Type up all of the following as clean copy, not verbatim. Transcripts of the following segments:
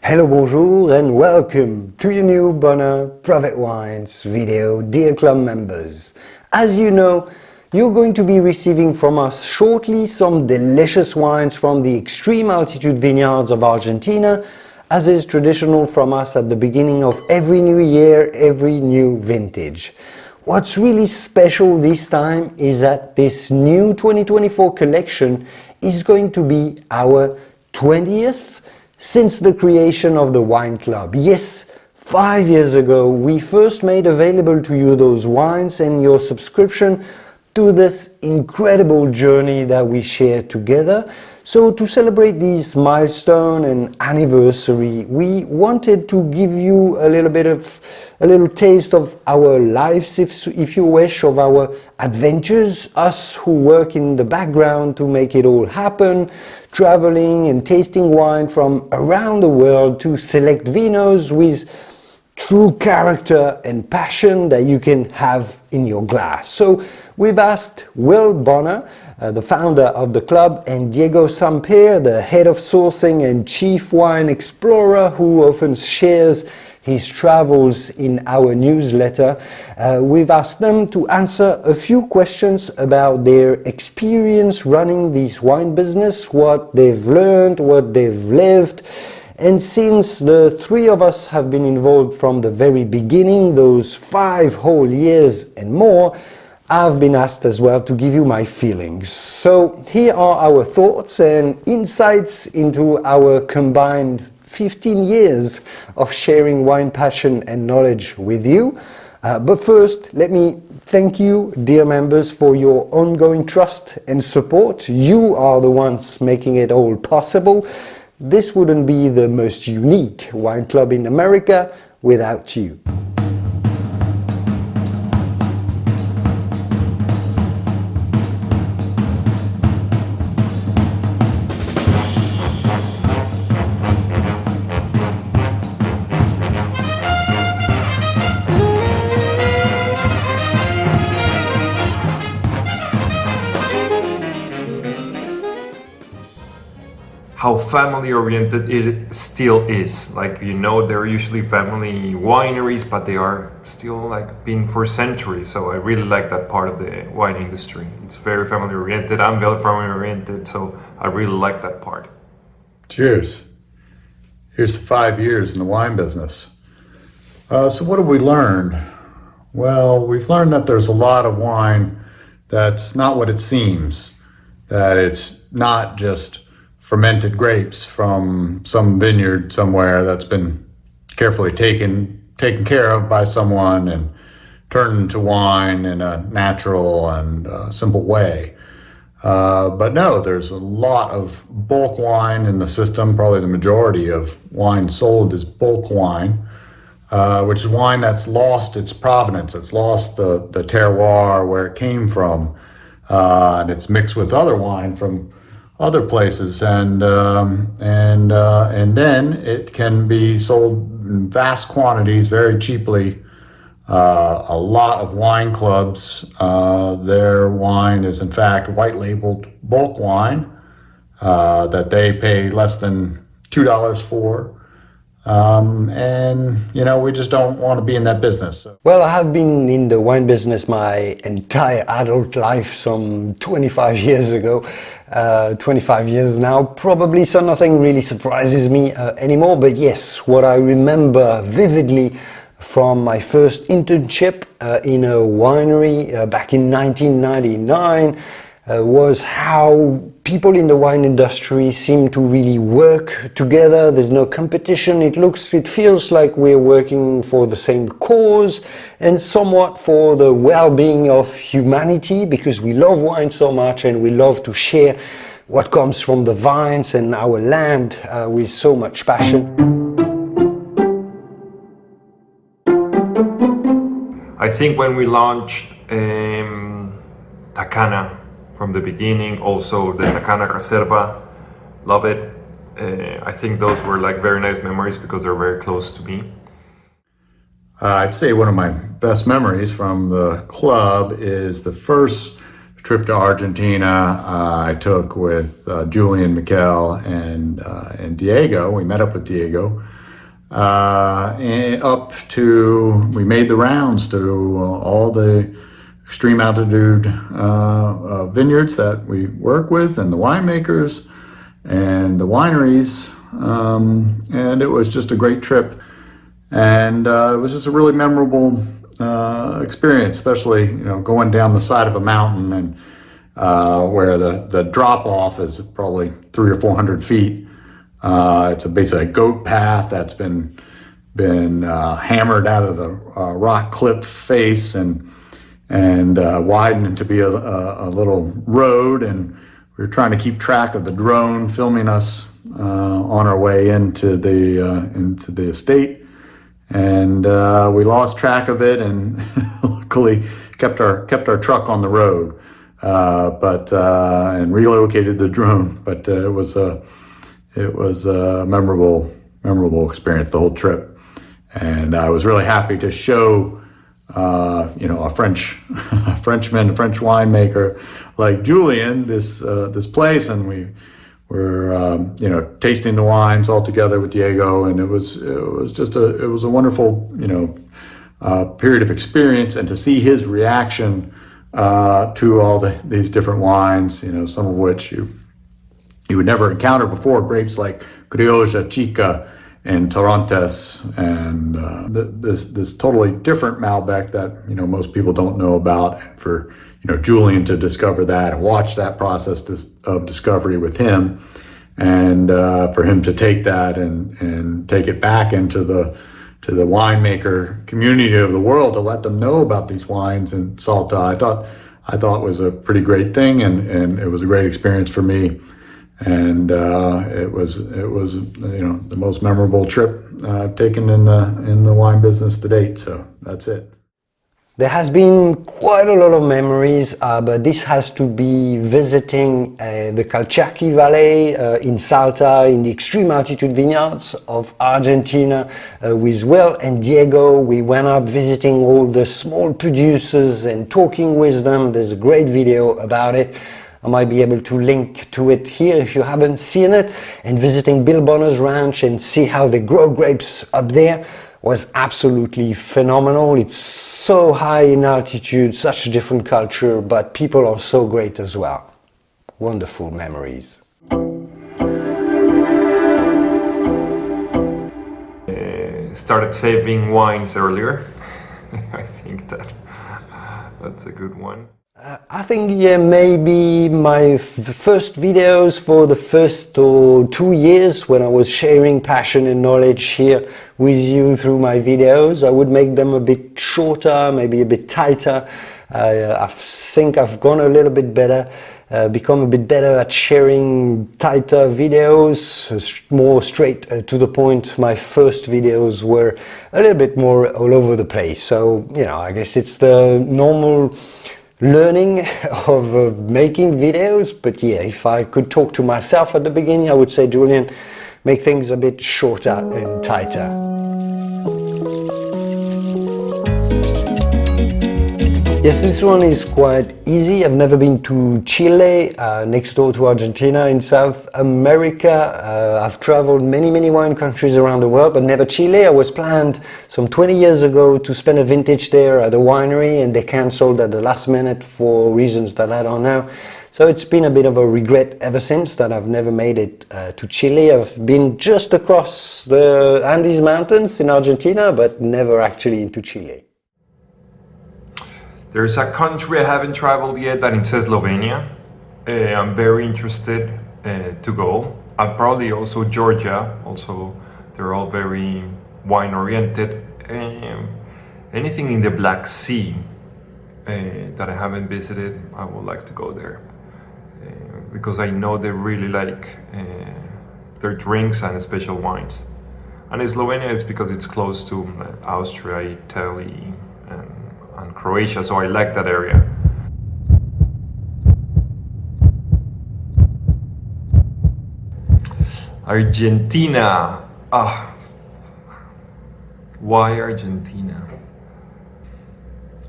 Hello, bonjour, and welcome to your new Bonner Private Wines video, dear club members. As you know, you're going to be receiving from us shortly some delicious wines from the extreme altitude vineyards of Argentina, as is traditional from us at the beginning of every new year, every new vintage. What's really special this time is that this new 2024 collection is going to be our 20th since the creation of the Wine Club. Yes, 5 years ago we first made available to you those wines and your subscription to this incredible journey that we share together. So to celebrate this milestone and anniversary, we wanted to give you a little taste of our lives, if you wish, of our adventures, us who work in the background to make it all happen, traveling and tasting wine from around the world to select vinos with true character and passion that you can have in your glass. So we've asked Will Bonner, the founder of the club, and Diego Samper, the head of sourcing and chief wine explorer who often shares his travels in our newsletter. We've asked them to answer a few questions about their experience running this wine business, what they've learned, what they've lived. And since the three of us have been involved from the very beginning, those 5 whole years and more, I've been asked as well to give you my feelings. So here are our thoughts and insights into our combined 15 years of sharing wine passion and knowledge with you. But first, let me thank you, dear members, for your ongoing trust and support. You are the ones making it all possible. This wouldn't be the most unique wine club in America without you. How family oriented it still is. Like, you know, they're usually family wineries, but they are still like been for centuries. So I really like that part of the wine industry. It's very family oriented. I'm very family oriented, so I really like that part. Cheers. Here's 5 years in the wine business. So what have we learned? Well, we've learned that there's a lot of wine that's not what it seems, that it's not just fermented grapes from some vineyard somewhere that's been carefully taken care of by someone and turned into wine in a natural and simple way. But no, there's a lot of bulk wine in the system. Probably the majority of wine sold is bulk wine, which is wine that's lost its provenance. It's lost the terroir where it came from, and it's mixed with other wine from other places, and then it can be sold in vast quantities very cheaply. A lot of wine clubs, their wine is in fact white labeled bulk wine that they pay less than $2 for. And you know, we just don't want to be in that business. Well, I have been in the wine business my entire adult life, some 25 years ago. 25 years now, probably, so nothing really surprises me anymore. But yes, what I remember vividly from my first internship in a winery back in 1999 was how people in the wine industry seem to really work together. There's no competition. It feels like we're working for the same cause and somewhat for the well-being of humanity, because we love wine so much and we love to share what comes from the vines and our land with so much passion. I think when we launched Takana from the beginning, also the Takana Reserva, love it. I think those were like very nice memories because they're very close to me. I'd say one of my best memories from the club is the first trip to Argentina I took with Julian, Mikel, and Diego. We met up with Diego. And we made the rounds to all the extreme altitude vineyards that we work with, and the winemakers and the wineries. And it was just a great trip. And it was just a really memorable experience, especially going down the side of a mountain and where the drop off is probably 300 or 400 feet. It's basically a goat path that's been hammered out of the rock cliff face and widened to be a little road. And we were trying to keep track of the drone filming us on our way into the estate. And we lost track of it, and luckily kept our truck on the road, and relocated the drone. But it was a memorable experience, the whole trip. And I was really happy to show a Frenchman, a French winemaker like Julian this place, and we were tasting the wines all together with Diego, and it was a wonderful period of experience, and to see his reaction to all these different wines, some of which you would never encounter before, grapes like Criolla, Chica, and Torrontés, and this totally different Malbec that most people don't know about. And for Julian to discover that and watch that process of discovery with him, and for him to take that and take it back into the winemaker community of the world, to let them know about these wines in Salta, I thought was a pretty great thing, and it was a great experience for me. And it was the most memorable trip I've taken in the wine business to date. So that's it. There has been quite a lot of memories, but this has to be visiting the Calchaquí Valley in Salta, in the extreme altitude vineyards of Argentina, with Will and Diego. We went up visiting all the small producers and talking with them. There's a great video about it. I might be able to link to it here if you haven't seen it. And visiting Bill Bonner's ranch and see how they grow grapes up there was absolutely phenomenal. It's so high in altitude, such a different culture, but people are so great as well. Wonderful memories. Started saving wines earlier. I think that's a good one. I think, yeah, maybe my first videos for the first 2 years, when I was sharing passion and knowledge here with you through my videos, I would make them a bit shorter, maybe a bit tighter. I think I've gone a little bit better, become a bit better at sharing tighter videos, more straight to the point. My first videos were a little bit more all over the place. So, I guess it's the normal learning of making videos. But yeah, if I could talk to myself at the beginning, I would say, Julian, make things a bit shorter and tighter. Yes, this one is quite easy. I've never been to Chile, next door to Argentina in South America. I've traveled many wine countries around the world, but never Chile. I was planned some 20 years ago to spend a vintage there at a winery, and they cancelled at the last minute for reasons that I don't know. So it's been a bit of a regret ever since that I've never made it to Chile. I've been just across the Andes Mountains in Argentina, but never actually into Chile. There's a country I haven't traveled yet, and it's Slovenia. I'm very interested to go. Probably also Georgia. Also, they're all very wine oriented. Anything in the Black Sea that I haven't visited, I would like to go there because I know they really like their drinks and special wines. And Slovenia is because it's close to Austria, Italy, and Croatia, so I like that area. Argentina. Why Argentina?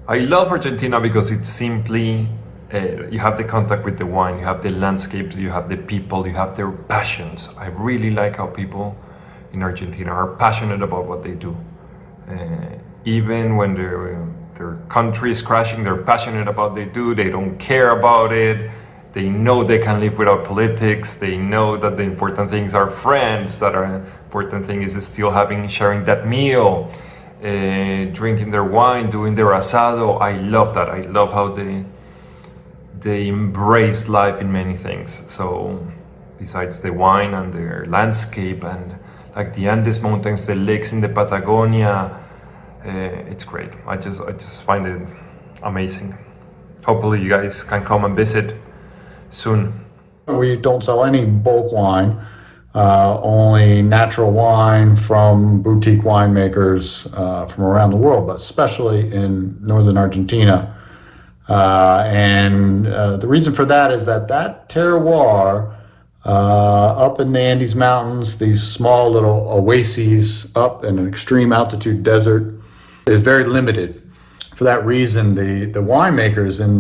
I love Argentina because it's simply You have the contact with the wine, you have the landscapes, you have the people, you have their passions. I really like how people in Argentina are passionate about what they do. Even when their country is crashing, they're passionate about what they do. They don't care about it. They know they can live without politics. They know that the important things are friends, that are important thing is still sharing that meal, drinking their wine, doing their asado. I love that. I love how they embrace life in many things. So besides the wine and their landscape and like the Andes Mountains, the lakes in the Patagonia, it's great. I just find it amazing. Hopefully you guys can come and visit soon. We don't sell any bulk wine, only natural wine from boutique winemakers from around the world, but especially in northern Argentina. And the reason for that is that terroir up in the Andes Mountains, these small little oases up in an extreme altitude desert, is very limited. For that reason, the winemakers in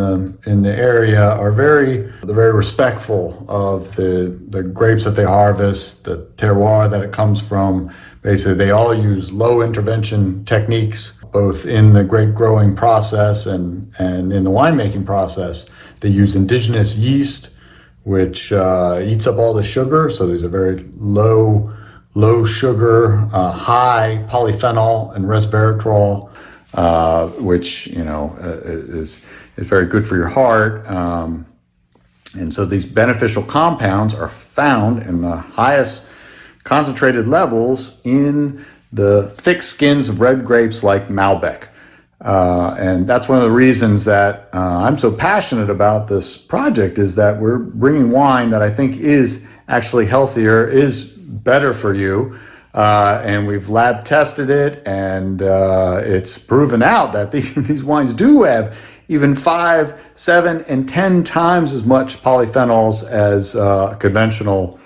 the area are very respectful of the grapes that they harvest, the terroir that it comes from. Basically, they all use low intervention techniques, both in the grape growing process and in the winemaking process. They use indigenous yeast, which eats up all the sugar. So there's a very low sugar, high polyphenol and resveratrol, which is very good for your heart. And so these beneficial compounds are found in the highest concentrated levels in the thick skins of red grapes like Malbec. And that's one of the reasons that I'm so passionate about this project, is that we're bringing wine that I think is actually healthier, is better for you. And we've lab tested it, and it's proven out that these wines do have even 5, 7, and 10 times as much polyphenols as conventional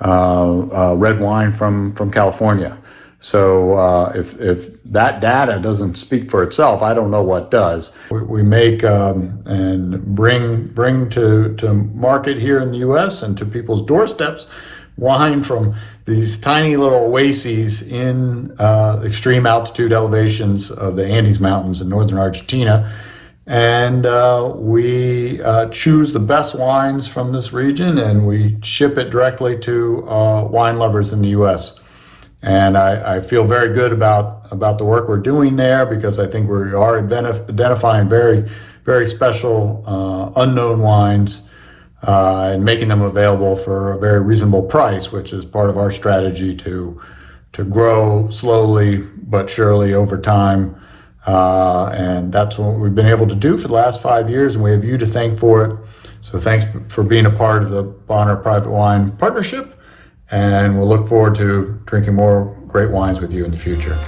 red wine from California. So if that data doesn't speak for itself, I don't know what does. We make and bring to market here in the U.S. and to people's doorsteps wine from these tiny little oases in extreme altitude elevations of the Andes Mountains in northern Argentina. And we choose the best wines from this region, and we ship it directly to wine lovers in the U.S. And I feel very good about the work we're doing there, because I think we are identifying very, very special unknown wines and making them available for a very reasonable price, which is part of our strategy to grow slowly but surely over time. And that's what we've been able to do for the last 5 years, and we have you to thank for it. So thanks for being a part of the Bonner Private Wine Partnership, and we'll look forward to drinking more great wines with you in the future.